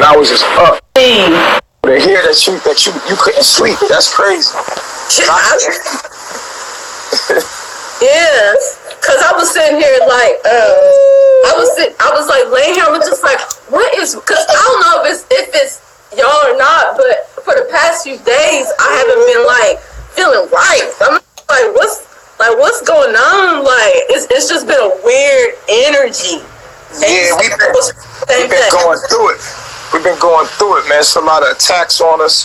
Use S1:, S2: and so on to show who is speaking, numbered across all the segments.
S1: I was just up. To hear that you couldn't sleep, that's crazy.
S2: Yeah, cause I was sitting here like, I was like laying here, I was just like, what is? Cause I don't know if it's y'all or not, but for the past few days, I haven't been like feeling right. I'm like, what's going on? Like, it's just been a weird energy.
S1: Yeah, we've been going through it. We've been going through it, man. It's a lot of attacks on us.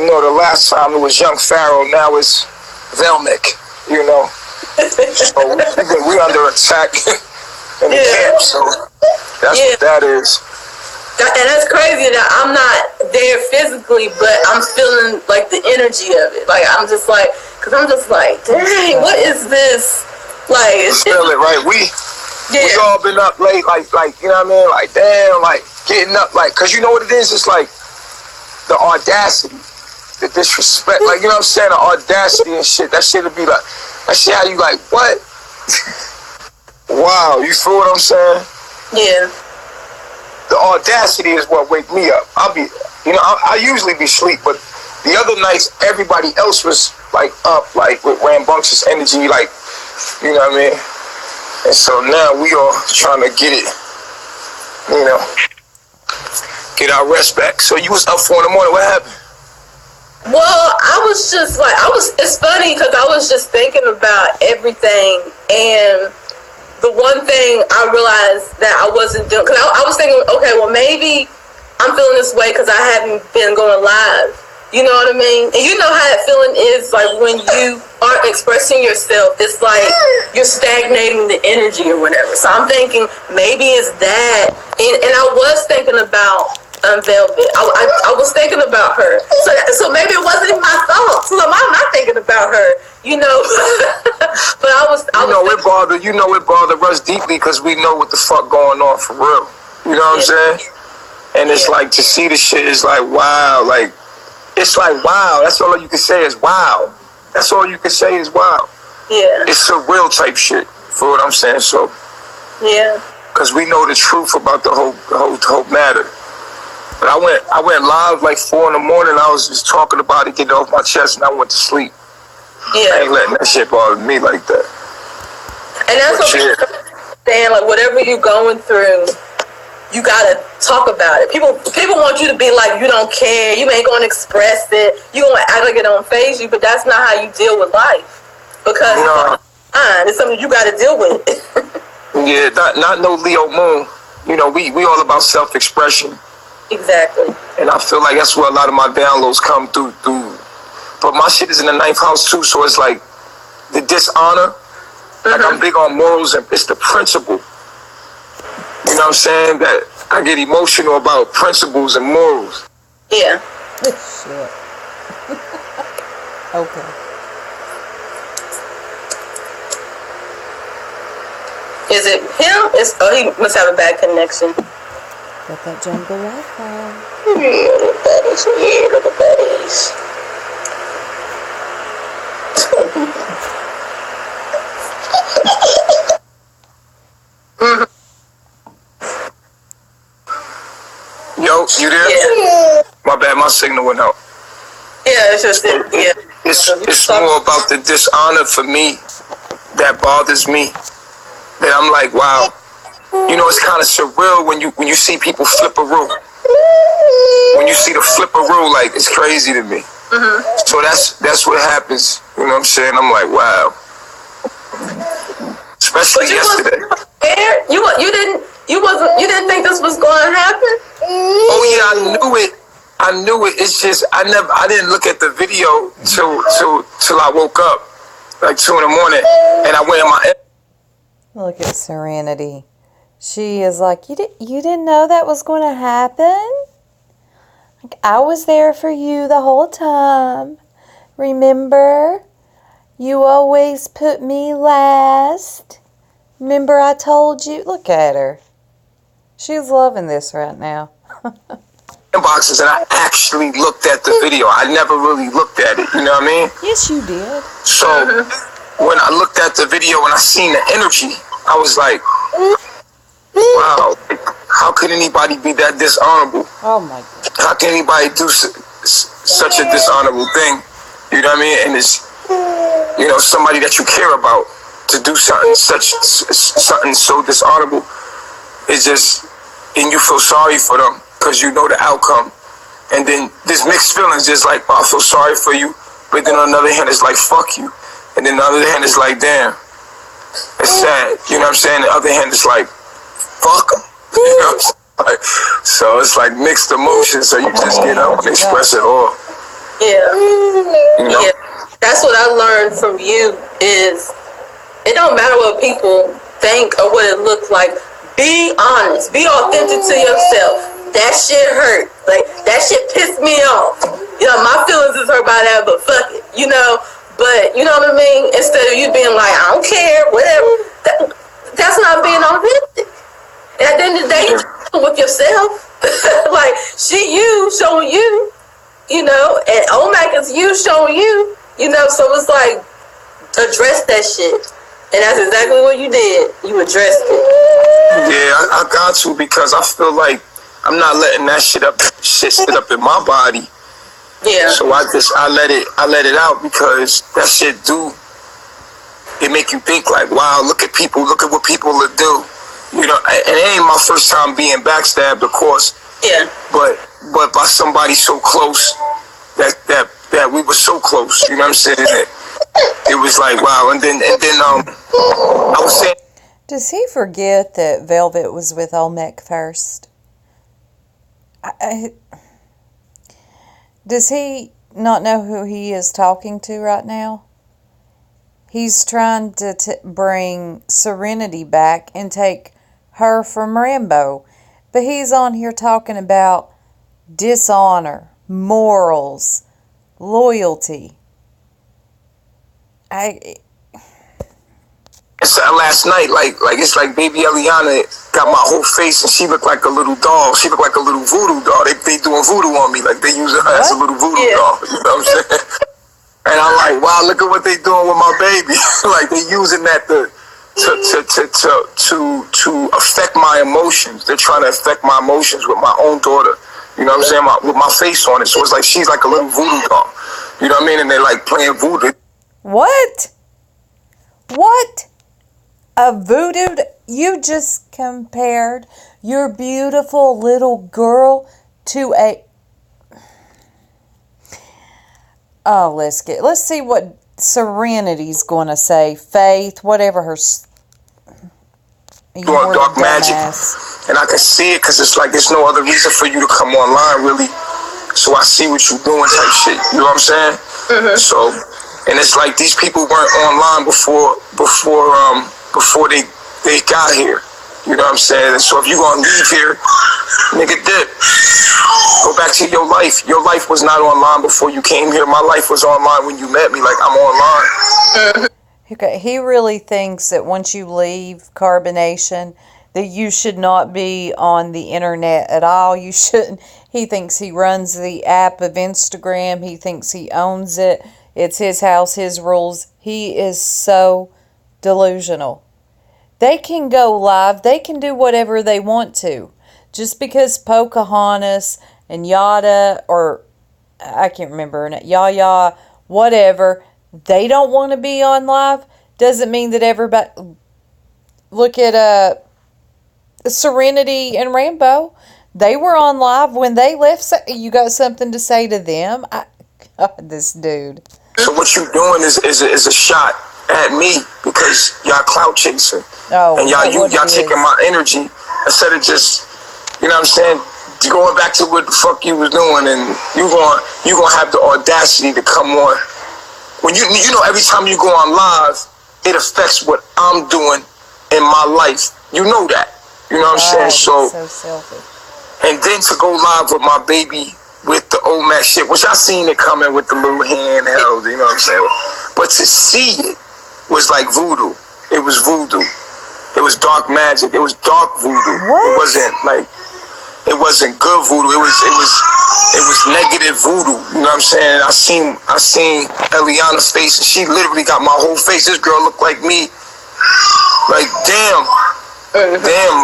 S1: You know, the last time it was young Pharaoh, now it's Velmic, you know. So we under attack in the camp, so that's what that is.
S2: And that's crazy that I'm not there physically, but I'm feeling like the energy of it. Like, I'm just like, cause I'm just like, dang, what is this? Like, it's
S1: feel it, right? We all been up late, like, you know what I mean? Like, damn, like, getting up, like, cause you know what it is? It's like the audacity, the disrespect, like, you know what I'm saying? The audacity and shit. That shit'll be like, that shit how you like, what? Wow, you feel what I'm saying?
S2: Yeah.
S1: The audacity is what wake me up. I'll be, you know, I usually be asleep, but the other nights, everybody else was like up, like with rambunctious energy, like, you know what I mean? And so now we all trying to get it, you know, get our rest back. So you was up 4 in the morning, what happened?
S2: Well, I was just like, it's funny because I was just thinking about everything, and the one thing I realized that I wasn't doing, because I was thinking, okay, well, maybe I'm feeling this way because I haven't been going live. You know what I mean? And you know how that feeling is, like, when you aren't expressing yourself, it's like you're stagnating the energy or whatever. So I'm thinking maybe it's that. And I was thinking about Velvet. I was thinking about her. So maybe it wasn't even my thoughts. So I'm not thinking about her, you know. But
S1: you know it bothered us deeply because we know what the fuck going on for real. You know what I'm saying? And it's like, to see the shit is like, wow. Like, it's like, wow. That's all you can say is wow. That's all you can say is wow.
S2: Yeah.
S1: It's surreal type shit. For what I'm saying. So.
S2: Yeah.
S1: Because we know the truth about the whole matter. But I went live like 4 in the morning. I was just talking about it, getting it off my chest, and I went to sleep.
S2: Yeah.
S1: I ain't letting that shit bother me like that.
S2: And that's what I'm saying. Like, whatever you're going through, you gotta talk about it. People want you to be like, you don't care. You ain't gonna express it. You gonna act like it don't faze you. But that's not how you deal with life. Because it's something you gotta deal with.
S1: Yeah, not no Leo moon. You know, we all about self-expression.
S2: Exactly.
S1: And I feel like that's where a lot of my downloads come through. But my shit is in the 9th house too, so it's like the dishonor. Like, I'm big on morals, and it's the principle. You know what I'm saying? That I get emotional about principles and morals.
S2: Yeah.
S3: Shit. Okay.
S2: Is it him? He must have a bad connection.
S3: Got that jungle Wi-Fi.
S2: Yeah, the buddies.
S1: Yo, you there?
S2: Yeah.
S1: My bad, my signal went out.
S2: Yeah, it's just
S1: It's more about the dishonor for me that bothers me. That I'm like, wow. You know, it's kind of surreal when you see people flip a rule. When you see the flip a rule, like, it's crazy to me. So that's what happens. You know what I'm saying? I'm like, wow. Especially yesterday.
S2: You didn't think this was going to happen?
S1: Oh yeah, I knew it. It's just I didn't look at the video till I woke up, like 2 in the morning, and I went in my.
S3: Look at Serenity. She is like, you didn't know that was going to happen? Like, I was there for you the whole time. Remember? You always put me last. Remember I told you? Look at her. She's loving this right now.
S1: Inboxes, and I actually looked at the video. I never really looked at it. You know what I mean?
S3: Yes, you did.
S1: So when I looked at the video and I seen the energy, I was like, wow, how could anybody be that dishonorable?
S3: Oh my God.
S1: How can anybody do such a dishonorable thing? You know what I mean? And it's, you know, somebody that you care about to do something so dishonorable. It's just, and you feel sorry for them because you know the outcome. And then this mixed feelings, just like, oh, I feel sorry for you, but then on the other hand, it's like, fuck you. And then on the other hand, it's like, damn, it's sad. You know what I'm saying? The other hand, it's like, fuck them. You know what I'm saying? Like, so it's like mixed emotions, so you just get up and express it all.
S2: Yeah.
S1: You know?
S2: Yeah. That's what I learned from you is it don't matter what people think or what it looks like. Be honest. Be authentic to yourself. That shit hurt. Like, that shit pissed me off. You know, my feelings is hurt by that, but fuck it. You know? But, you know what I mean? Instead of you being like, I don't care, whatever. That's not being authentic. And at the end of the day, you're with yourself. Like, she you, showing you, you know, and OMAC is you showing you, you know, so it's like, address that shit. And that's exactly what you did. You addressed it.
S1: Yeah, I got to, because I feel like I'm not letting that shit sit up in my body.
S2: Yeah.
S1: So I let it out, because that shit it make you think like, wow, look at what people will do. You know, and it ain't my first time being backstabbed, of course.
S2: Yeah.
S1: But by somebody so close that we were so close. You know what I'm saying? It was like, wow. And then I was saying.
S3: Does he forget that Velvet was with Olmec first? Does he not know who he is talking to right now? He's trying to bring Serenity back and take her from Rambo. But he's on here talking about dishonor, morals, loyalty.
S1: Last night, like it's like baby Eliana got my whole face, and she looked like a little doll. She looked like a little voodoo doll. They doing voodoo on me, like they using her as a little voodoo doll. You know what I'm saying? And I'm like, wow, look at what they doing with my baby. Like they using that to affect my emotions. They're trying to affect my emotions with my own daughter. You know what I'm saying? With my face on it. So it's like she's like a little voodoo doll. You know what I mean? And they're like playing voodoo.
S3: What? A voodoo? You just compared your beautiful little girl to a... Oh, let's see what Serenity's going to say. Faith, whatever her...
S1: Doing dark magic. And I can see it, because it's like there's no other reason for you to come online, really. So I see what you're doing type shit. You know what I'm saying? Mm-hmm. So, and it's like these people weren't online before they got here. You know what I'm saying? And so if you're going to leave here, nigga, dip. Go back to your life. Your life was not online before you came here. My life was online when you met me. Like, I'm online.
S3: Okay, he really thinks that once you leave Carbonation, that you should not be on the internet at all. You shouldn't. He thinks he runs the app of Instagram. He thinks he owns it. It's his house, his rules. He is so delusional. They can go live. They can do whatever they want to. Just because Pocahontas and Yada, or I can't remember, Yaya, whatever, they don't want to be on live, doesn't mean that everybody... Look at Serenity and Rambo. They were on live when they left. You got something to say to them? God, this dude.
S1: So what you doing is a shot at me, because y'all clout chasing.
S3: Oh,
S1: and y'all taking my energy instead of just, you know what I'm saying, going back to what the fuck you was doing, and you gonna have the audacity to come on. When you know, every time you go on live, it affects what I'm doing in my life. You know that. You know what I'm saying? So
S3: selfish.
S1: And then to go live with my baby with the OMAC shit, which I seen it coming with the little handheld, you know what I'm saying? But to see it was like voodoo. It was voodoo. It was dark magic. It was dark voodoo.
S3: What?
S1: It wasn't good voodoo. It was negative voodoo. You know what I'm saying? I seen Eliana's face, and she literally got my whole face. This girl looked like me. Like, damn,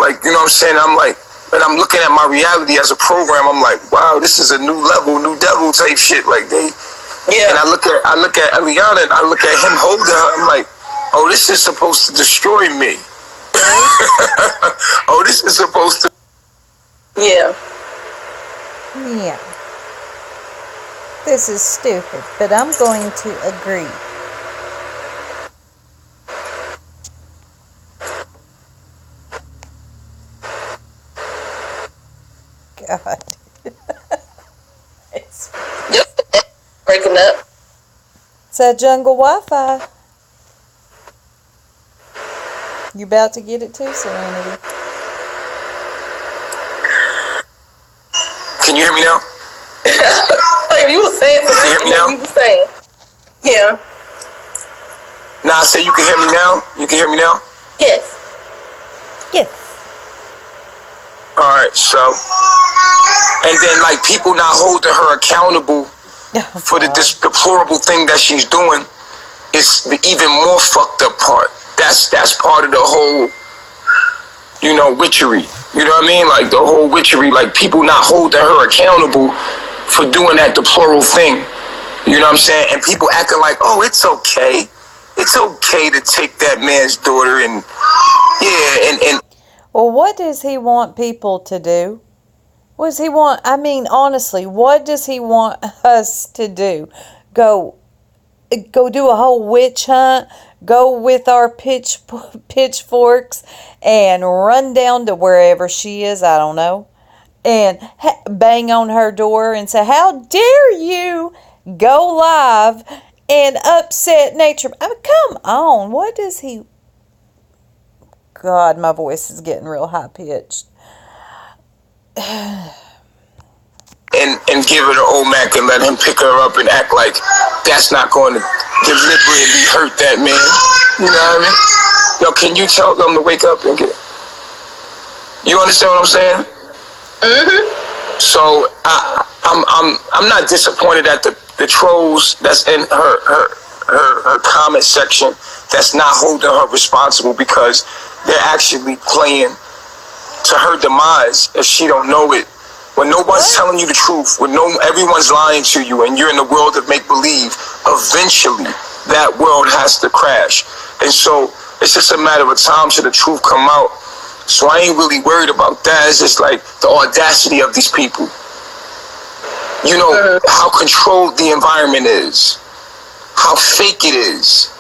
S1: like, you know what I'm saying? I'm like and I'm looking at my reality as a program. I'm like, wow, this is a new level, new devil type shit. Like and I look at Eliana and I look at him holding her. I'm like, oh, this is supposed to destroy me. Oh, this is supposed to.
S2: Yeah.
S3: Yeah. This is stupid, but I'm going to agree. God. It's
S2: Breaking up.
S3: that jungle Wi-Fi. You about to get it too, Serenity?
S1: Can you hear me now?
S2: Like you were saying
S1: Can you hear me now?
S2: You were saying. Yeah.
S1: Nah, I say you can hear me now. You can hear me now.
S2: Yes.
S3: Yes.
S1: All right, so, and then like people not holding her accountable for the deplorable thing that she's doing is the even more fucked up part. That's part of the whole, witchery. You know what I mean? Like the whole witchery, like people not holding her accountable for doing that deplorable thing. You know what I'm saying? And people acting like, oh, it's okay. It's okay to take that man's daughter and and
S3: Well, what does he want people to do? What does he want? I mean, honestly, what does he want us to do? Go do a whole witch hunt? Go with our pitchforks and run down to wherever she is, I don't know, and bang on her door and say, how dare you go live and upset nature? I mean, come on, what does he... God, my voice is getting real high-pitched.
S1: and give her the old Mac and let him pick her up and act like that's not going to deliberately hurt that man. You know what I mean? Yo, can you tell them to wake up and get... You understand what I'm saying?
S2: Mm-hmm.
S1: So I'm not disappointed at the trolls that's in her comment section that's not holding her responsible, because they're actually playing to her demise if she don't know it. When nobody's telling you the truth, when everyone's lying to you, and you're in the world of make-believe, eventually that world has to crash. And so it's just a matter of time till the truth come out. So I ain't really worried about that. It's just like the audacity of these people. You know, how controlled the environment is, how fake it is.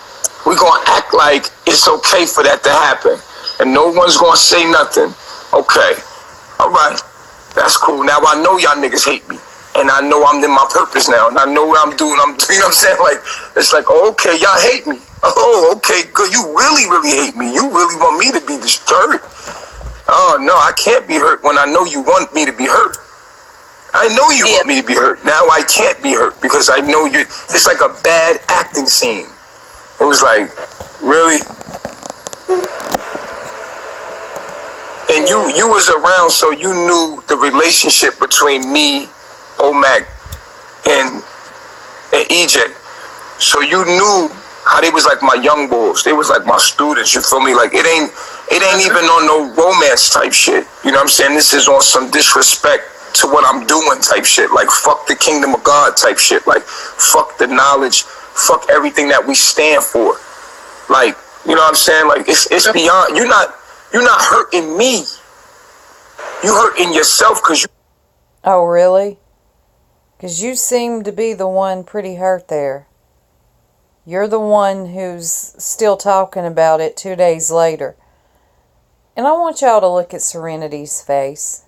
S1: We're going to act like it's okay for that to happen, and no one's going to say nothing. Okay, all right. That's cool. Now I know y'all niggas hate me, and I know I'm in my purpose now, and I know what I'm doing. You know what I'm saying? Like, it's like, oh, okay, y'all hate me. Oh, okay, good. You really, really hate me. You really want me to be disturbed. Oh, no, I can't be hurt when I know you want me to be hurt. I know you want me to be hurt. Now I can't be hurt because I know you. It's like a bad acting scene. It was like, really? And you was around, so you knew the relationship between me, Omac, and EJ. So you knew how they was like my young boys. They was like my students, you feel me? Like it ain't even on no romance type shit. You know what I'm saying? This is on some disrespect to what I'm doing type shit. Like fuck the kingdom of God type shit. Like fuck the knowledge. Fuck everything that we stand for. Like, you know what I'm saying? Like it's beyond. You're not hurting me. You hurting yourself because you...
S3: Oh, really? Because you seem to be the one pretty hurt there. You're the one who's still talking about it 2 days later. And I want y'all to look at Serenity's face.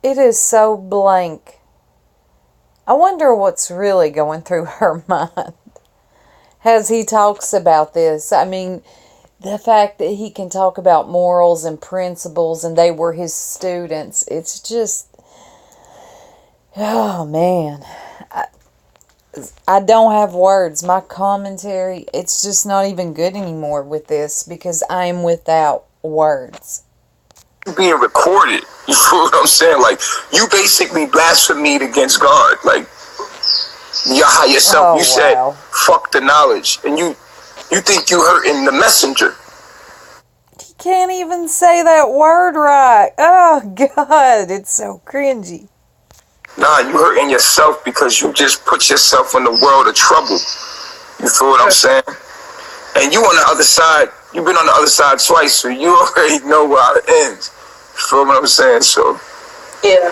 S3: It is so blank. I wonder what's really going through her mind as he talks about this. I mean, the fact that he can talk about morals and principles and they were his students, it's just, oh man. I don't have words. My commentary, it's just not even good anymore with this because I'm without words.
S1: Being recorded, you feel what I'm saying? Like, you basically blasphemed against God. Like, your higher self. You said, fuck the knowledge. And you think you hurting the messenger.
S3: can't even say that word right. Oh, God, it's so cringy.
S1: Nah, you hurting yourself because you just put yourself in the world of trouble. You feel what I'm saying? And you on the other side, you've been on the other side twice, so you already know how it ends. You feel what I'm saying? So
S2: yeah.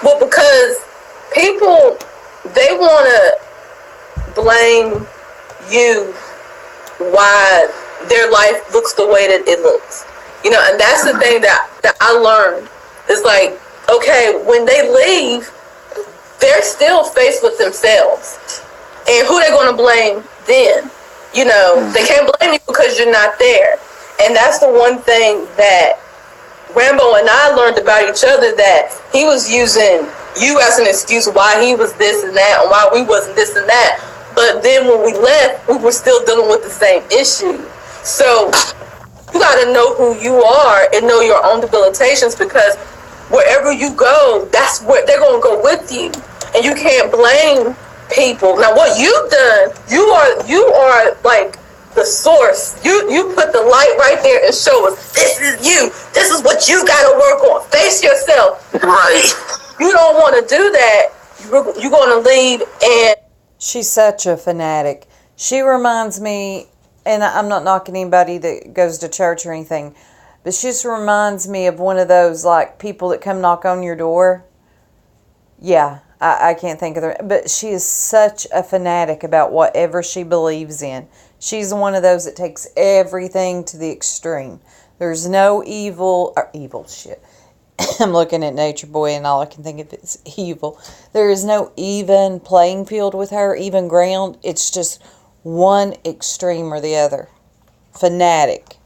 S2: Well, because people, they want to blame you why their life looks the way that it looks. You know, and that's the thing that I learned. It's like, okay, when they leave, they're still faced with themselves. And who they're going to blame then? You know, they can't blame you because you're not there. And that's the one thing that Rambo and I learned about each other, that he was using you as an excuse why he was this and that and why we wasn't this and that. But then when we left, we were still dealing with the same issue. So you got to know who you are and know your own debilitations, because wherever you go, that's where they're going to go with you. And you can't blame people. Now, what you've done, you are like the source. You put the light right there and show us, this is you. This is what you got to work on. Face yourself.
S1: right.
S2: You don't want to do that. You're going to leave. And
S3: She's such a fanatic. She reminds me, and I'm not knocking anybody that goes to church or anything, but she just reminds me of one of those, like, people that come knock on your door. Yeah, I can't think of her, but she is such a fanatic about whatever she believes in. She's one of those that takes everything to the extreme. There's no evil shit. I'm looking at Nature Boy and all I can think of is evil. There is no even playing field with her, even ground. It's just one extreme or the other. Fanatic.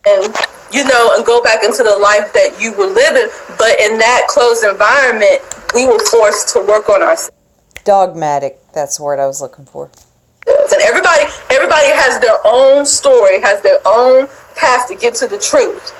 S2: and and go back into the life that you were living. But in that closed environment, we were forced to work on ourselves.
S3: Dogmatic. That's the word I was looking for.
S2: And everybody has their own story, has their own path to get to the truth.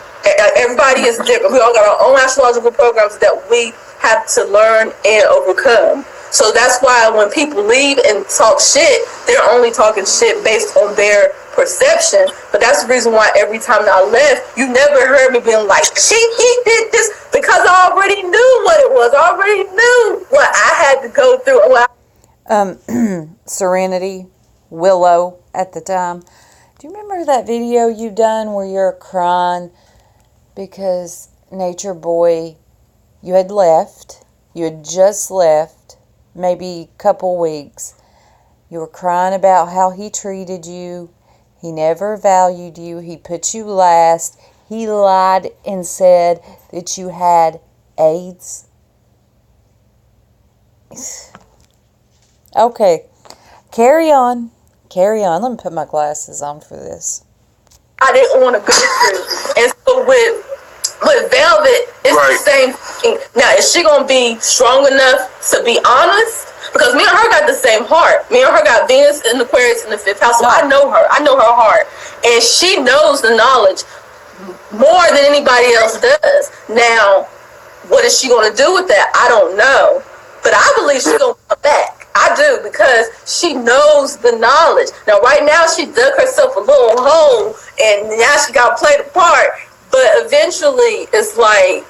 S2: Everybody is different. We all got our own astrological programs that we have to learn and overcome. So that's why when people leave and talk shit, they're only talking shit based on their perception. But that's the reason why every time that I left, you never heard me being like, he did this, because I already knew what it was. I already knew what I had to go through.
S3: Serenity, Willow at the time. Do you remember that video you done where you're crying because Nature Boy, you had left, you had just left, maybe a couple weeks. You were crying about how he treated you. He never valued you. He put you last. He lied and said that you had AIDS. Okay, carry on. Carry on. Let me put my glasses on for this.
S2: I didn't want to go through. And so with Velvet, it's
S1: Right.
S2: the same thing. Now, is she going to be strong enough to be honest? Because me and her got the same heart. Me and her got Venus in Aquarius in the 5th house. So I know her. I know her heart. And she knows the knowledge more than anybody else does. Now, what is she going to do with that? I don't know. But I believe she's going to come back. I do, because she knows the knowledge. Now, right now, she dug herself a little hole, and now she got to play the part. But eventually, it's like,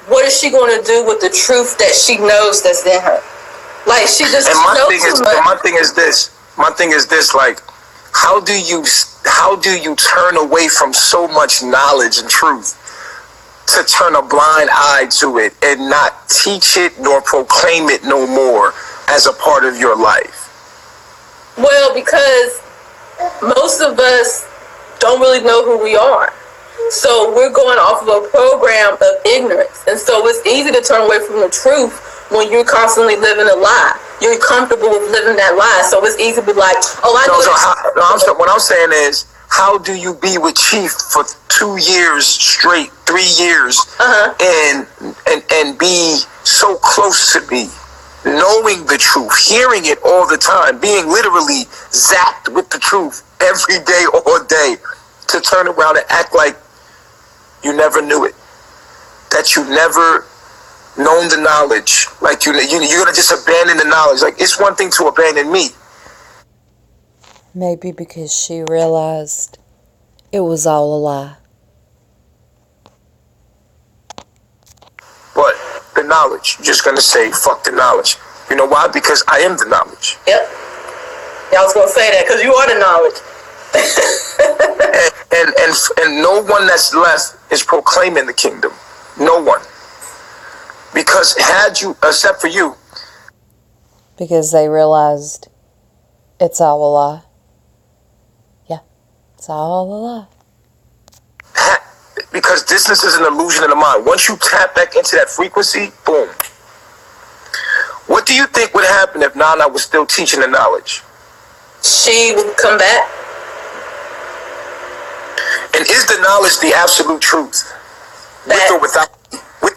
S2: what is she going to do with the truth that she knows that's in her? Like, she just knows too much.
S1: My thing is this. Like, how do you turn away from so much knowledge and truth to turn a blind eye to it and not teach it nor proclaim it no more as a part of your life?
S2: Well, because most of us don't really know who we are. So we're going off of a program of ignorance. And so it's easy to turn away from the truth when you're constantly living a lie. You're comfortable with living that lie. So it's easy to be like, oh, I know.
S1: What I'm saying is, how do you be with Chief for 2 years straight, 3 years, and be so close to me, knowing the truth, hearing it all the time, being literally zapped with the truth every day, all day, to turn around and act like you never knew it, that you never known the knowledge, like you're gonna just abandon the knowledge. Like, it's one thing to abandon me.
S3: Maybe because she realized it was all a lie.
S1: the knowledge. You're just going to say, fuck the knowledge. You know why? Because I am the knowledge.
S2: Yep. Yeah, I was going to say that because you are the knowledge.
S1: and no one that's left is proclaiming the kingdom. No one. Because except for you.
S3: Because they realized it's all a lie. Yeah, it's all a lie.
S1: Because distance is an illusion of the mind. Once you tap back into that frequency, boom. What do you think would happen if Nana was still teaching the knowledge?
S2: She would come back.
S1: And is the knowledge the absolute truth? With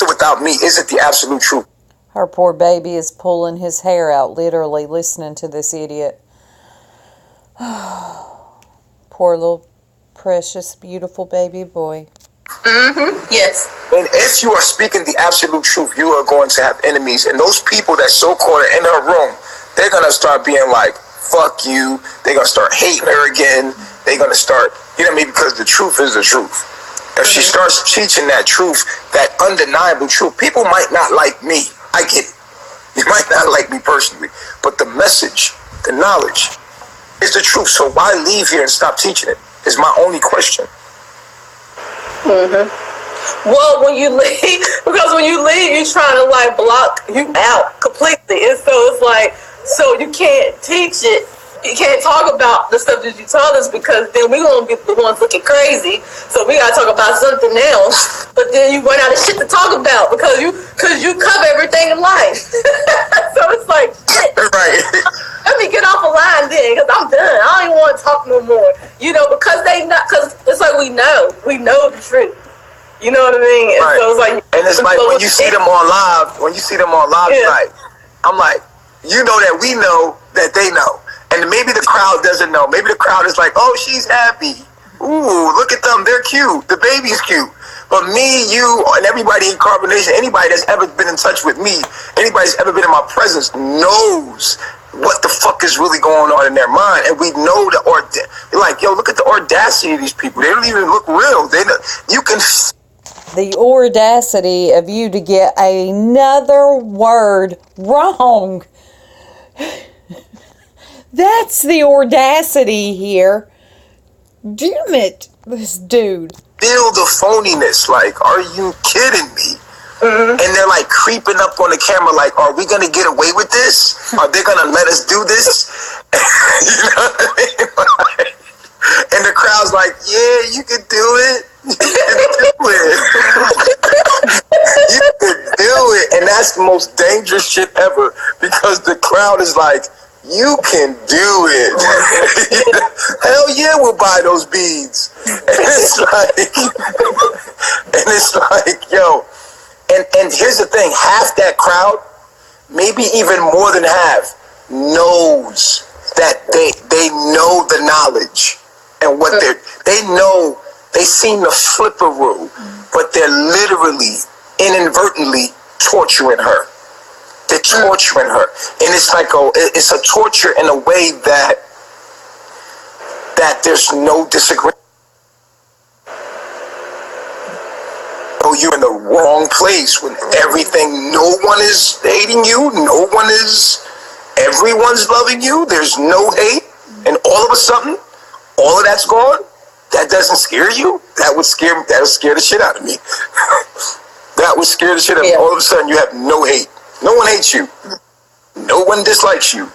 S1: or without me, is it the absolute truth?
S3: Her poor baby is pulling his hair out, literally, listening to this idiot. Poor little, precious, beautiful baby boy.
S2: Mm-hmm. Yes.
S1: And if you are speaking the absolute truth, you are going to have enemies. And those people that so-called are in her room, they're going to start being like, fuck you. They're going to start hating her again. They're going to start, you know what I mean? Because the truth is the truth. If she starts teaching that truth, that undeniable truth, people might not like me. I get it. You might not like me personally. But the message, the knowledge, is the truth. So why leave here and stop teaching it? Is my only question.
S2: Mm-hmm. Well, when you leave, because when you leave, you're trying to like block you out completely, and so it's like, so you can't teach it. You can't talk about the stuff that you taught us because then we're gonna be the ones looking crazy. So we gotta talk about something else. But then you run out of shit to talk about because you cover everything in life. So it's like, shit.
S1: Right.
S2: Let me get off a line then, because I'm done. I don't even want to talk no more. You know, because it's like we know the truth. You know what I mean? And
S1: right.
S2: so it's like,
S1: and it's like when you see them on live,
S2: yeah.
S1: like, I'm like, you know that we know that they know. And maybe the crowd doesn't know. Maybe the crowd is like, oh, she's happy. Ooh, look at them. They're cute. The baby's cute. But me, you, and everybody in Carbonation, anybody that's ever been in touch with me, anybody that's ever been in my presence knows what the fuck is really going on in their mind. And we know like, yo, look at the audacity of these people. They don't even look real. You can...
S3: The audacity of you to get another word wrong. That's the audacity here. Damn it, this dude.
S1: Feel the phoniness. Like, are you kidding me? Mm-hmm. And they're like creeping up on the camera like, are we going to get away with this? Are they going to let us do this? You know what I mean? Like, and the crowd's like, yeah, you can do it. You can do it. You can do it. And that's the most dangerous shit ever because the crowd is like, you can do it. Hell yeah, we'll buy those beads. And it's like, yo. And here's the thing, half that crowd, maybe even more than half, knows that they know the knowledge and what they know. They seen the flipperoo, but they're literally, inadvertently torturing her. They're torturing her, and it's like it's a torture in a way that there's no disagreement. Oh, you're in the wrong place when everything. No one is hating you. Everyone's loving you. There's no hate, and all of a sudden, all of that's gone. That doesn't scare you. That'll scare the shit out of me. That would scare the shit out of me. All of a sudden, you have no hate. No one hates you. No one dislikes you.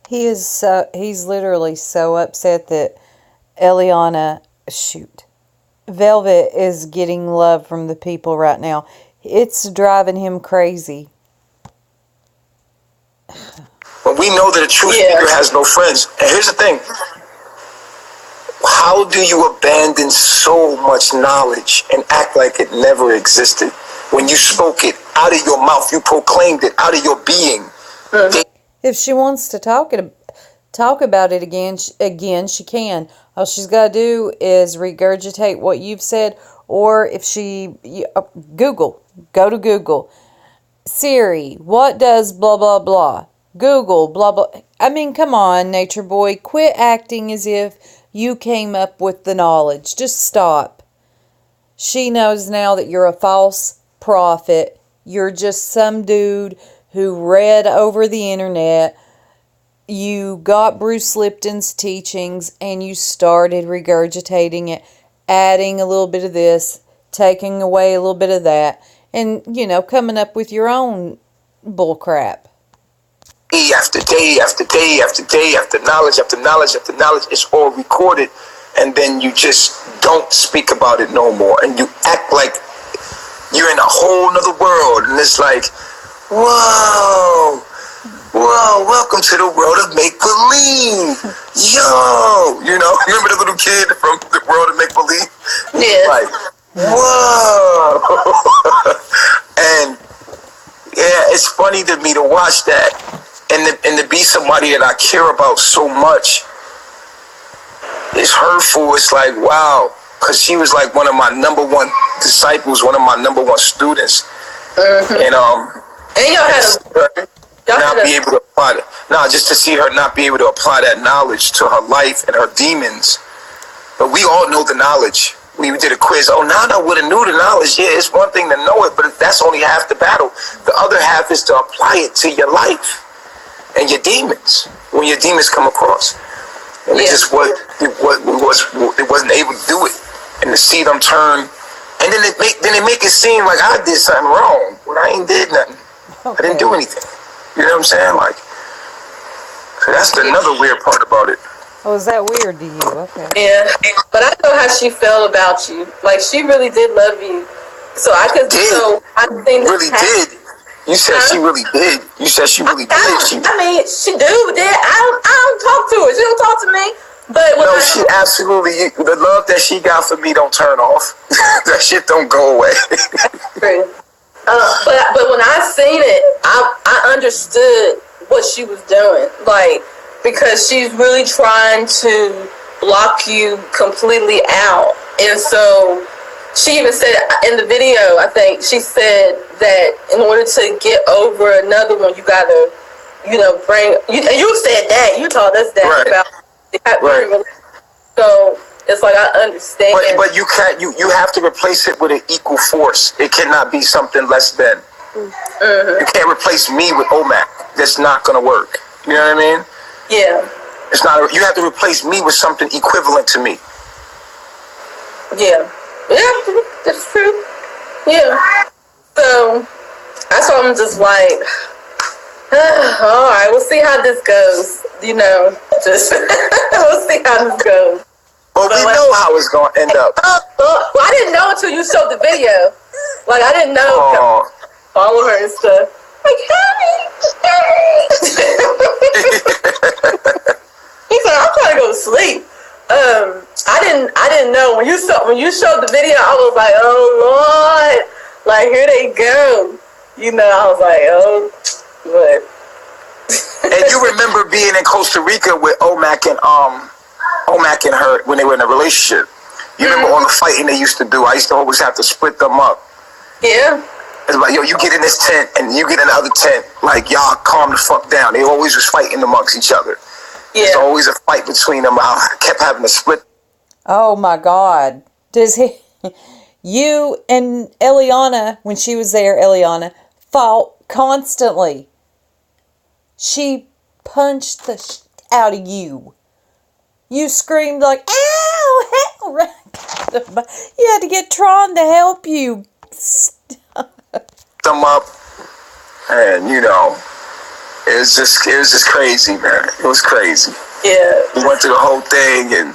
S3: He's literally so upset that Velvet is getting love from the people right now. It's driving him crazy.
S1: But we know that a true speaker has no friends. And here's the thing. How do you abandon so much knowledge and act like it never existed? When you spoke it out of your mouth, you proclaimed it out of your being.
S3: If she wants to talk about it again, she can. All she's got to do is regurgitate what you've said, or if go to Google. Siri, what does blah, blah, blah? Google, blah, blah. I mean, come on, Nature Boy. Quit acting as if you came up with the knowledge. Just stop. She knows now that you're a false prophet. You're just some dude who read over the internet. You got Bruce Lipton's teachings and you started regurgitating it, adding a little bit of this, taking away a little bit of that, and, coming up with your own bull crap.
S1: Day after day after day after day after knowledge after knowledge after knowledge, it's all recorded, and then you just don't speak about it no more, and you act like you're in a whole nother world, and it's like, whoa, welcome to the world of make-believe. Yo, remember the little kid from the world of make-believe?
S2: Yeah.
S1: Like, whoa. And, yeah, it's funny to me to watch that and to be somebody that I care about so much. It's hurtful. It's like, wow. Because she was like one of my number one disciples, one of my number one students. And
S2: y'all had
S1: not be able to apply it. No, just to see her not be able to apply that knowledge to her life and her demons. But we all know the knowledge. We did a quiz. Oh, now I would have knew the knowledge. Yeah, it's one thing to know it, but that's only half the battle. The other half is to apply it to your life and your demons when your demons come across. And it just it wasn't able to do it. And to see them turn, and then it make it seem like I did something wrong when I ain't did nothing. Okay. I didn't do anything. You know what I'm saying? Like, so that's another weird part about it.
S3: Oh, is that weird to you? Okay.
S2: Yeah, but I know how she felt about you. Like, she really did love you. So I could so I think
S1: really did. You said she really did. You said she really did.
S2: She do. I don't talk to her. She don't talk to me. But
S1: no, she absolutely. The love that she got for me don't turn off. That shit don't go away.
S2: But when I seen it, I understood what she was doing. Like, because she's really trying to block you completely out. And so she even said in the video, I think she said that in order to get over another one, you gotta, bring. You said that. You taught us that
S1: right.
S2: about.
S1: Right.
S2: So it's like I understand.
S1: But you can't. You have to replace it with an equal force. It cannot be something less than. You can't replace me with OMAC. That's not gonna work. You know what I mean?
S2: Yeah.
S1: It's not. You have to replace me with something equivalent to me.
S2: Yeah. Yeah, that's true. Yeah. So that's why I'm just like, all right, we'll see how this goes. Just we'll see how this goes.
S1: Well, we know how it's gonna end up.
S2: Well, I didn't know until you showed the video. Like, I didn't know. Follow her and stuff. Like, hey. He said, I'm trying to go to sleep. I didn't know when you showed the video. I was like, oh Lord, like, here they go. I was like, oh, but.
S1: And you remember being in Costa Rica with OMAC and her when they were in a relationship. You remember all the fighting they used to do. I used to always have to split them up.
S2: Yeah.
S1: It's like, yo, you get in this tent and you get in the other tent. Like, y'all calm the fuck down. They always was fighting amongst each other. Yeah. There's always a fight between them. I kept having to split.
S3: Oh my God. You and Eliana, when she was there, Eliana, fought constantly. She punched the shit out of you. You screamed like, ow, hell. You had to get Tron to help you.
S1: Them up. And, it was just crazy, man. It was crazy.
S2: Yeah.
S1: We went through the whole thing, and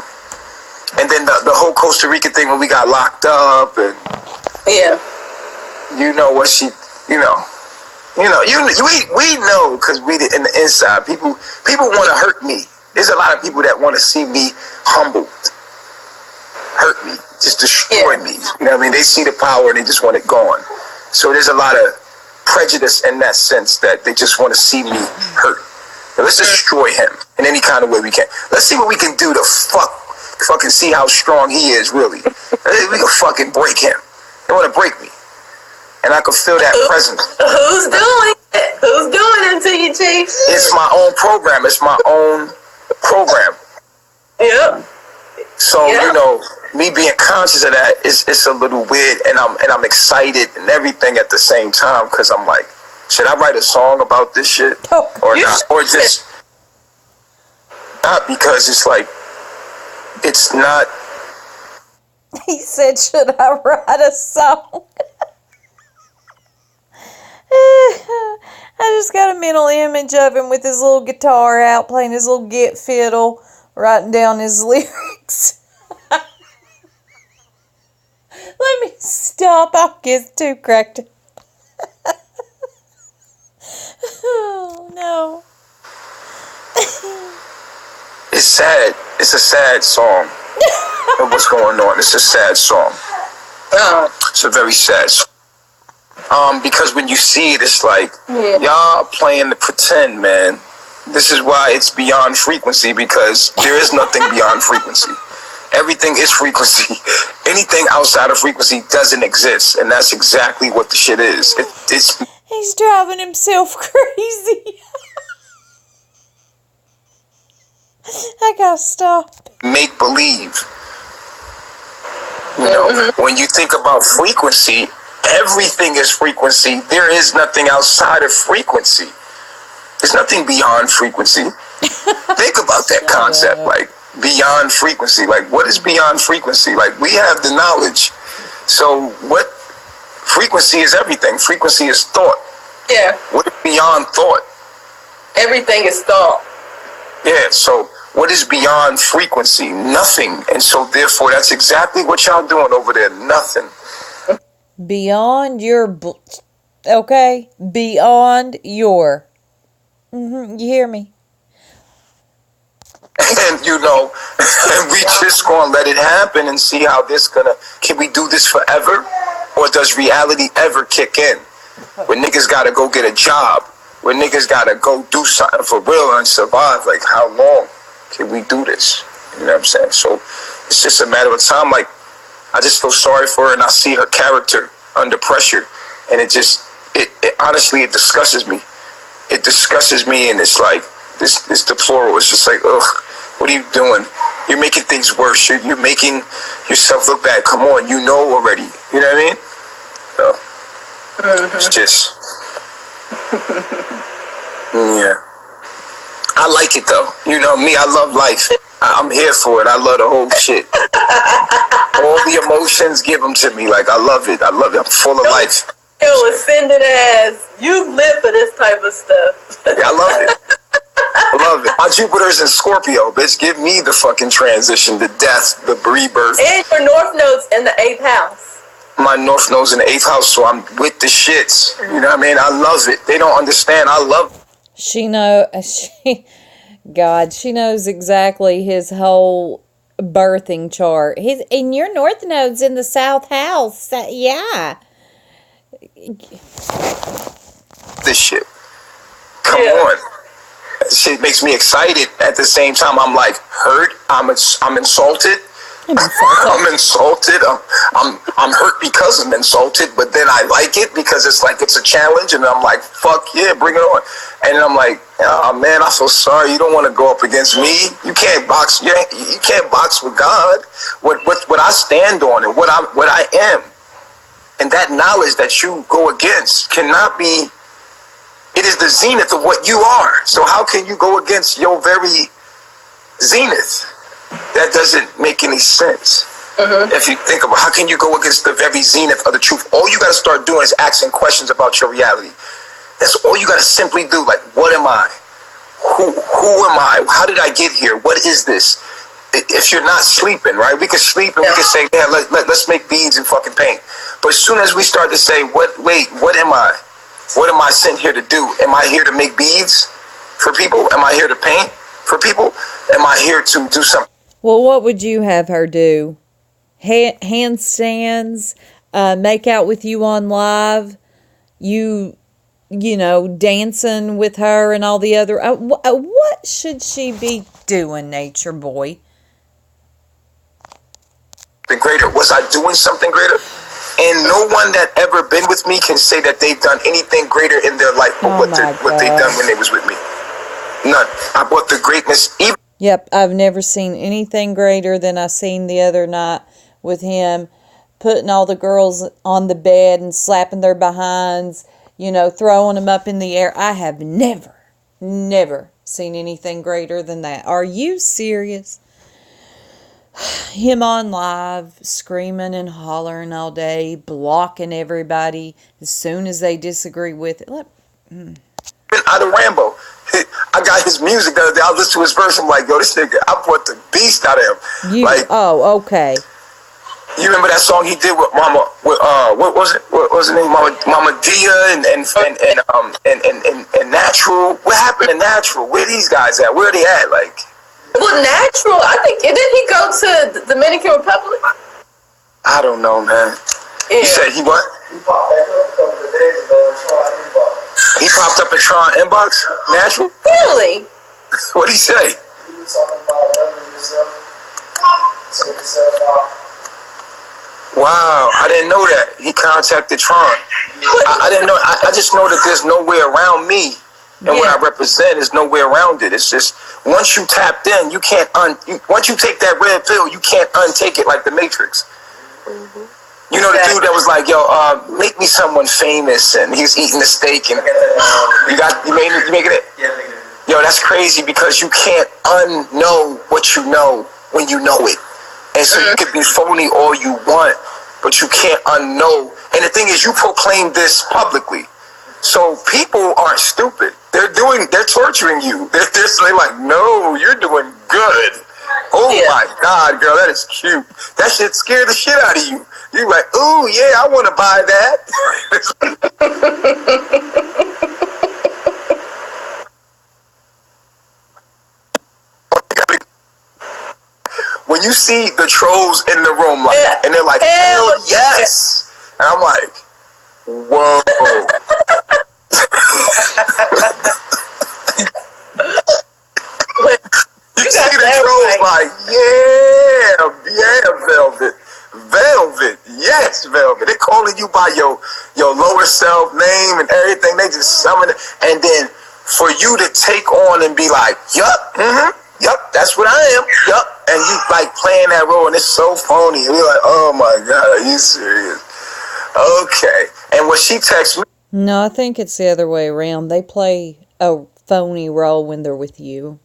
S1: then the whole Costa Rica thing when we got locked up, and
S2: yeah.
S1: What she, we know because we did in the inside. People want to hurt me. There's a lot of people that want to see me humbled, hurt me, just destroy me. You know what I mean? They see the power and they just want it gone. So there's a lot of prejudice in that sense that they just want to see me hurt. Now let's destroy him in any kind of way we can. Let's see what we can do to fucking see how strong he is, really. We can fucking break him. They want to break me. And I can feel that presence.
S2: Who's doing it? Who's doing it to you, Chief?
S1: It's my own program. It's my own program.
S2: Yep.
S1: So, me being conscious of that is it's a little weird, and I'm excited and everything at the same time, because I'm like, should I write a song about this shit or not, or just not, because it's like it's not.
S3: He said, should I write a song? I just got a mental image of him with his little guitar out, playing his little git fiddle, writing down his lyrics. Let me stop. I'll get too cracked up. Oh, no.
S1: It's sad. It's a sad song. What's going on? It's a sad song. It's a very sad song. Because when you see it, it's like, y'all playing to pretend, man. This is why it's beyond frequency, because there is nothing beyond frequency. Everything is frequency. Anything outside of frequency doesn't exist, and that's exactly what the shit is. It's
S3: He's driving himself crazy. I gotta stop.
S1: make believe. You know, when you think about frequency, everything is frequency. There is nothing outside of frequency. There's nothing beyond frequency. Think about that concept, like beyond frequency. Like, what is beyond frequency? Like, we have the knowledge. So what frequency is everything. Frequency is thought.
S2: Yeah.
S1: What is beyond thought?
S2: Everything is thought.
S1: Yeah, so what is beyond frequency? Nothing. And so therefore, that's exactly what y'all doing over there. Nothing.
S3: Beyond your... Okay? Beyond your... You hear me?
S1: And, you know, and we just gonna let it happen and see how this gonna... Can we do this forever? Or does reality ever kick in? When niggas gotta go get a job. When niggas gotta go do something for real and survive. Like, how long can we do this? You know what I'm saying? So it's just a matter of time. Like, I just feel sorry for her, and I see her character under pressure, and it honestly, it disgusts me. It disgusts me, and it's like this deplorable. It's just like, ugh, what are you doing? You're making things worse. You're making yourself look bad. Come on, you know already. You know what I mean? So, it's just, yeah. I like it though. You know me, I love life. I'm here for it. I love the whole shit. All the emotions, give them to me. Like, I love it. I love it. I'm full of life.
S2: Yo, ascended ass. You live for this type of stuff.
S1: Yeah, I love it. I love it. My Jupiter's in Scorpio, bitch. Give me the fucking transition, the death, the rebirth.
S2: And your North Node's in the 8th house.
S1: My North Node's in the 8th house, so I'm with the shits. You know what I mean? I love it. They don't understand. I love it.
S3: She knows exactly his whole birthing chart. And your North Node's in the South House. Yeah.
S1: This shit. Come on. This shit makes me excited. At the same time, I'm like hurt. I'm insulted. I'm insulted. I'm hurt because I'm insulted, but then I like it because it's like it's a challenge, and I'm like, fuck yeah, bring it on. And I'm like, oh man, I feel sorry. You don't want to go up against me. You can't box. You can't box with God. What I stand on and what I am, and that knowledge that you go against cannot be. It is the zenith of what you are. So how can you go against your very zenith? That doesn't make any sense. If you think about how can you go against the very zenith of the truth? All you got to start doing is asking questions about your reality. That's all you got to simply do. Like, what am I? Who am I? How did I get here? What is this? If you're not sleeping, right? We can sleep and we can say, yeah, let's make beads and fucking paint. But as soon as we start to say, what am I? What am I sent here to do? Am I here to make beads for people? Am I here to paint for people? Am I here to do something?
S3: Well, what would you have her do? Handstands, make out with you on live, you know, dancing with her and all the other. What should she be doing, Nature Boy?
S1: The greater. Was I doing something greater? And no one that ever been with me can say that they've done anything greater in their life than what they done when they was with me. None. I brought the greatness even.
S3: Yep, I've never seen anything greater than I seen the other night with him putting all the girls on the bed and slapping their behinds, throwing them up in the air. I have never seen anything greater than that. Are you serious? Him on live, screaming and hollering all day, blocking everybody as soon as they disagree with it.
S1: Out of Rambo. I got his music the other day. I listened to his verse. I'm like, yo, this nigga, I brought the beast out of him.
S3: Okay.
S1: You remember that song he did with Mama? What was it? What was the name? Mama Dia and Natural. What happened to Natural? Where these guys at? Where are they at? Like,
S2: well, Natural. I think didn't he go to the Dominican Republic?
S1: I don't know, man.
S2: Yeah.
S1: You said he what? He popped back up a couple of days ago in Tron Inbox. He popped up in Tron Inbox? Natural?
S2: Really?
S1: What'd he say?
S4: He was talking about loving yourself. Take yourself out.
S1: Wow, I didn't know that. He contacted Tron. I didn't know. I just know that there's no way around me. And what I represent is no way around it. It's just, once you tapped in, you can't once you take that red pill, you can't untake it like the Matrix. Mm-hmm. You know the dude that was like, yo, make me someone famous, and he's eating the steak, and you making it?
S4: Yeah.
S1: Yo, that's crazy, because you can't unknow what you know when you know it. And so you can be phony all you want, but you can't unknow. And the thing is, you proclaim this publicly. So people aren't stupid. They're torturing you. They're like, no, you're doing good. Oh my God, girl, that is cute. That shit scared the shit out of you. You're like, ooh, yeah, I want to buy that. When you see the trolls in the room, like, and they're like, hell yes. And I'm like, whoa. You see the trolls like, yeah, Velvet, yes, Velvet. They're calling you by your lower self name and everything. They just summon it. And then for you to take on and be like, yup, that's what I am, yup. And you like playing that role, and it's so phony. And you're like, oh my God, are you serious? Okay. And when she texts me,
S3: No, I think it's the other way around. They play a phony role when they're with you.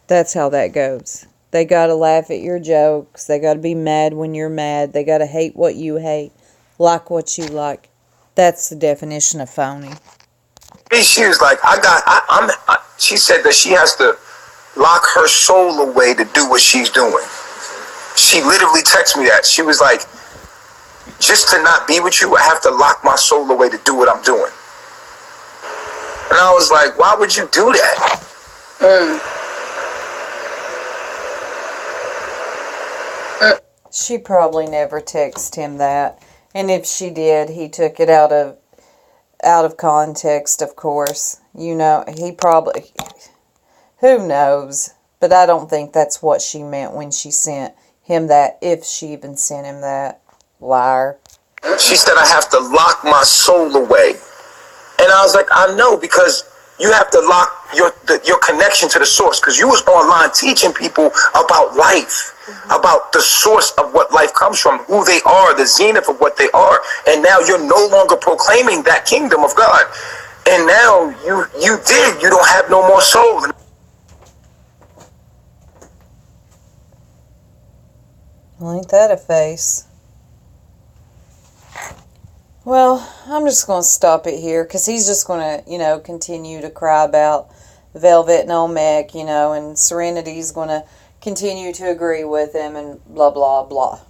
S3: That's how that goes. They gotta laugh at your jokes. They gotta be mad when you're mad. They gotta hate what you hate, like what you like. That's the definition of phony.
S1: she was like, she said that she has to lock her soul away to do what she's doing. She literally texted me that. She was like, just to not be with you, I have to lock my soul away to do what I'm doing. And I was like, why would you do that?
S3: She probably never texted him that. And if she did, he took it out of context, of course. He probably, who knows? But I don't think that's what she meant when she sent him that, if she even sent him that. Liar.
S1: She said, I have to lock my soul away. And I was like, I know, because you have to lock your connection to the source, because you was online teaching people about life, about the source of what life comes from, who they are, the zenith of what they are. And now you're no longer proclaiming that kingdom of God. And now you don't have no more soul.
S3: Well, ain't that a face? Well, I'm just going to stop it here, because he's just going to, continue to cry about Velvet and Olmec, and Serenity's going to continue to agree with him and blah, blah, blah.